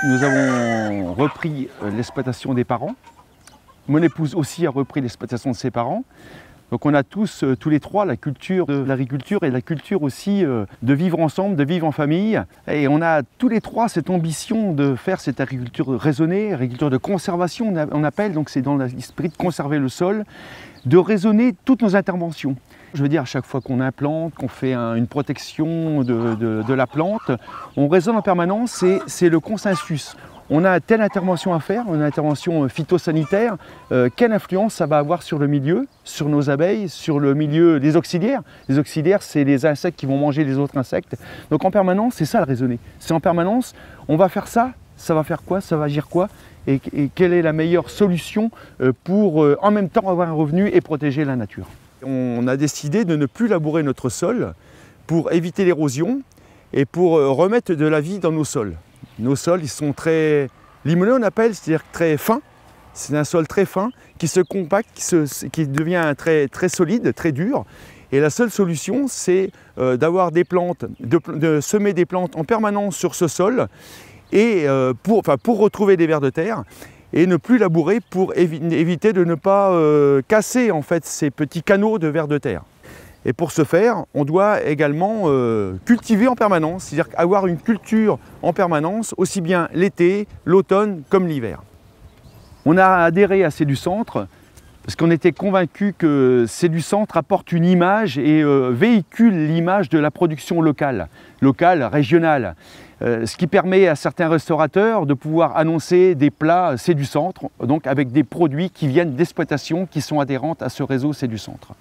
nous avons repris l'exploitation des parents. Mon épouse aussi a repris l'exploitation de ses parents. Donc on a tous les trois, la culture de l'agriculture et la culture aussi de vivre ensemble, de vivre en famille. Et on a tous les trois cette ambition de faire cette agriculture raisonnée, agriculture de conservation on appelle, donc c'est dans l'esprit de conserver le sol, de raisonner toutes nos interventions. Je veux dire, à chaque fois qu'on implante, qu'on fait une protection de la plante, on raisonne en permanence, c'est le consensus. On a telle intervention à faire, une intervention phytosanitaire, quelle influence ça va avoir sur le milieu, sur nos abeilles, sur le milieu des auxiliaires. Les auxiliaires, c'est les insectes qui vont manger les autres insectes. Donc en permanence, c'est ça le raisonner. C'est en permanence, on va faire ça va faire quoi, ça va agir quoi, et quelle est la meilleure solution pour en même temps avoir un revenu et protéger la nature. On a décidé de ne plus labourer notre sol pour éviter l'érosion et pour remettre de la vie dans nos sols. Nos sols, ils sont très limoneux, on appelle, c'est-à-dire très fins. C'est un sol très fin qui se compacte, qui devient très solide, très dur. Et la seule solution, c'est d'avoir des plantes, de semer des plantes en permanence sur ce sol et pour retrouver des vers de terre et ne plus labourer pour éviter de ne pas casser en fait ces petits canaux de vers de terre. Et pour ce faire, on doit également cultiver en permanence, c'est-à-dire avoir une culture en permanence, aussi bien l'été, l'automne comme l'hiver. On a adhéré à CEDUCentre parce qu'on était convaincu que CEDUCentre apporte une image et véhicule l'image de la production locale, régionale. Ce qui permet à certains restaurateurs de pouvoir annoncer des plats CEDUCentre, donc avec des produits qui viennent d'exploitations qui sont adhérentes à ce réseau CEDUCentre.